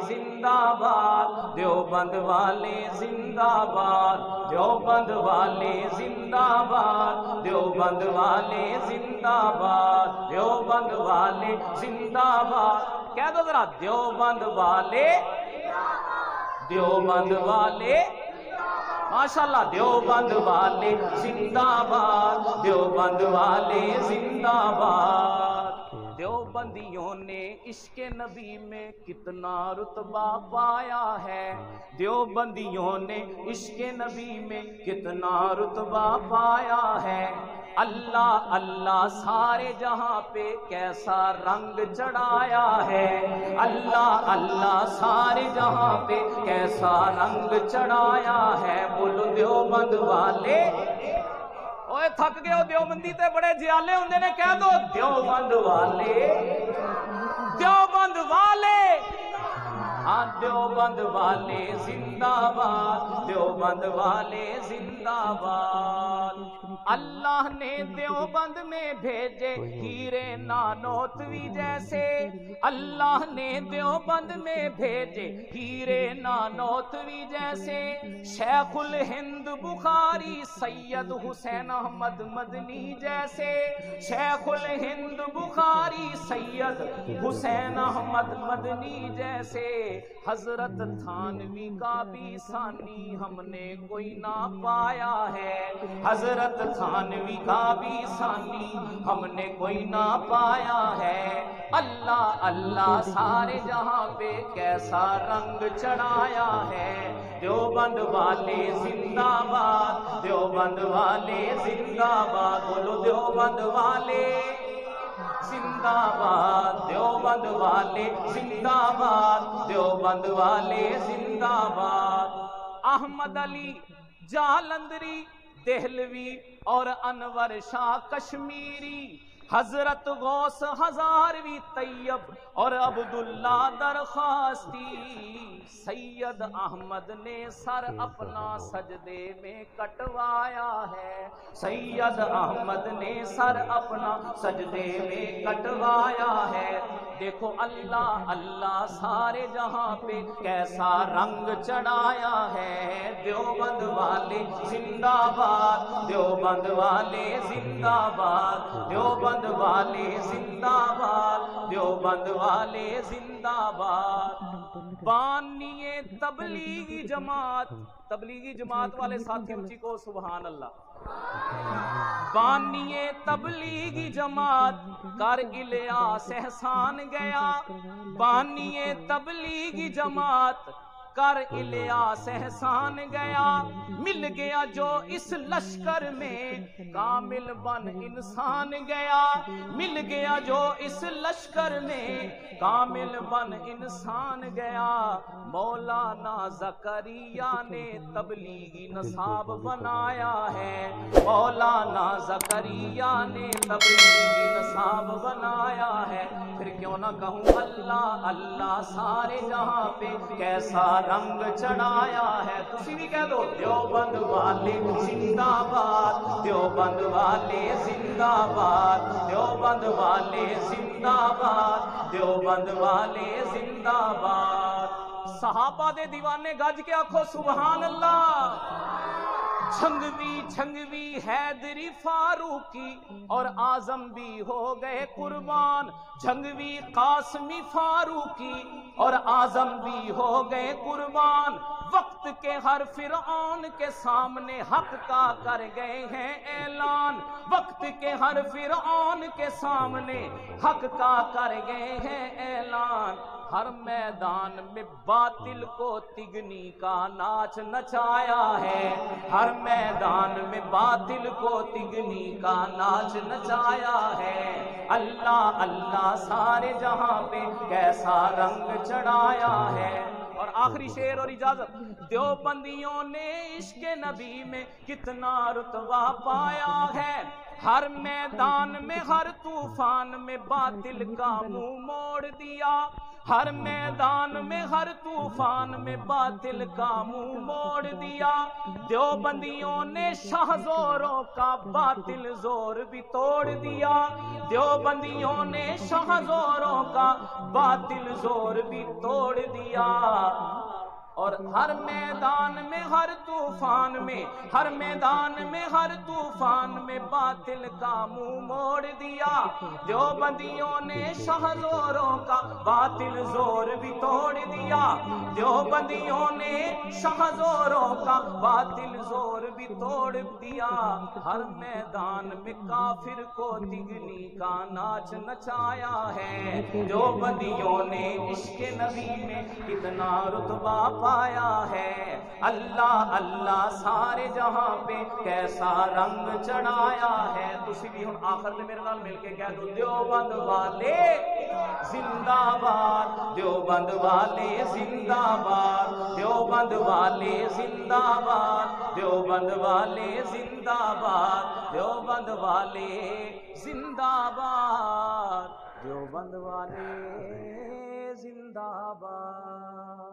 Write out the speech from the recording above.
زندہ باد، دیوبند والے زندہ باد، دیوبند والے زندہ باد، دیوبند والے زندہ باد، دیوبند والے زندہ باد۔ کہہ دو ذرا، دیوبند والے، دیوبند والے، ماشاءاللہ، دیوبند والے زندہ باد، دیوبند والے زندہ باد۔ دیوبندیوں نے عشق نبی میں کتنا رتبہ پایا ہے، دیوبندیوں نے عشق نبی میں کتنا رتبہ پایا ہے۔ اللہ اللہ سارے جہاں پہ کیسا رنگ چڑھایا ہے، اللہ اللہ سارے جہاں پہ کیسا رنگ چڑھایا ہے۔ بولو دیوبند والے، اوے تھک گئے ہو دیوبندی تے بڑے جیالے ہوندے نے، کہہ دو دیوبند والے، دیوبند والے، ہاں دیوبند والے زندہ باد، دیوبند والے زندہ باد۔ اللہ نے دیوبند میں بھیجے ہیرے نانوتوی جیسے، اللہ نے دیوبند میں بھیجے ہیرے نانوتوی جیسے، شیخ الہند بخاری سید حسین احمد مدنی جیسے، شیخ الہند بخاری سید حسین احمد مدنی جیسے، حضرت تھانوی کا بھی ثانی ہم نے کوئی نہ پایا ہے، حضرت تھانوی کا بھی ثانی ہم نے کوئی نہ پایا ہے۔ اللہ اللہ سارے جہاں پہ کیسا رنگ چڑھایا ہے۔ دیوبند والے زندہ باد، دیوبند والے زندہ باد، بولو دیوبند والے زندہ باد، دیوبند والے زندہ باد، دیوبند والے زندہ باد۔ احمد علی جالندری دہلوی اور انور شاہ کشمیری، حضرت غوث ہزاروی طیب اور عبداللہ درخواستی، سید احمد نے سر اپنا سجدے میں کٹوایا ہے، سید احمد نے سر اپنا سجدے میں کٹوایا ہے۔ دیکھو اللہ اللہ سارے جہاں پہ کیسا رنگ چڑھایا ہے۔ دیوبند والے زندہ باد، دیوبند والے زندہ باد، دیوبند والے زندہ باد، دیوبند والے زندہ باد۔ بانی تبلیغی جماعت، تبلیغی جماعت والے ساتھی اونچی کو سبحان اللہ۔ بانی تبلیغی جماعت کر الیاس احسان گیا، بانی تبلیغی جماعت کر الیاس احسان گیا، مل گیا جو اس لشکر میں کامل بن انسان گیا، مل گیا جو اس لشکر میں کامل بن انسان گیا۔ مولانا زکریا نے تبلیغی نصاب بنایا ہے، مولانا زکریا نے تبلیغی نصاب بنایا ہے۔ پھر کیوں نہ کہوں اللہ اللہ سارے جہاں پہ کیسا رنگ چڑھایا ہے۔ تسی بھی کہہ دو دیوبند والے زندہ باد، دیوبند والے زندہ باد، دیوبند والے زندہ باد، دیوبند والے زندہ باد۔ صحابہ دے دیوانے گج کے آکھو سبحان اللہ۔ جھنگوی جھنگوی حیدری فاروقی اور اعظم بھی ہو گئے قربان، جھنگوی قاسمی فاروقی اور اعظم بھی ہو گئے قربان، وقت کے ہر فرعون کے سامنے حق کا کر گئے ہیں اعلان، وقت کے ہر فرعون کے سامنے حق کا کر گئے ہیں اعلان۔ ہر میدان میں باطل کو تگنی کا ناچ نچایا ہے، ہر میدان میں باطل کو تگنی کا ناچ نچایا ہے۔ اللہ اللہ سارے جہاں پہ کیسا رنگ چڑھایا ہے۔ اور آخری شعر اور اجازت، دیوبندیوں نے عشق نبی میں کتنا رتبہ پایا ہے، ہر میدان میں ہر طوفان میں باطل کا منہ موڑ دیا، ہر میدان میں ہر طوفان میں باطل کا منہ موڑ دیا، دیوبندیوں نے شاہ زوروں کا باطل زور بھی توڑ دیا، دیوبندیوں نے شاہ زوروں کا باطل زور بھی توڑ دیا، اور ہر میدان میں ہر طوفان میں، ہر میدان میں ہر طوفان میں باطل کا منہ موڑ دیا، دیوبندیوں نے شاہ زوروں کا باطل زور بھی توڑ دیا، دیوبندیوں نے شاہ زوروں کا باطل زور بھی توڑ دیا، ہر میدان میں کافر کو تگنی کا ناچ نچایا ہے، دیوبندیوں نے عشق نبی میں کتنا رتبہ پایا ہے، اللہ اللہ سارے جہاں پہ کیسا رنگ چڑھایا ہے۔ تسی بھی ہن آخر میں میرے نال مل کے کہہ دو، دیوبند والے زندہ باد، دیوبند والے زندہ باد، دیوبند والے زندہ باد، دیوبند والے زندہ باد، دیوبند والے زندہ باد، دیوبند والے زندہ باد۔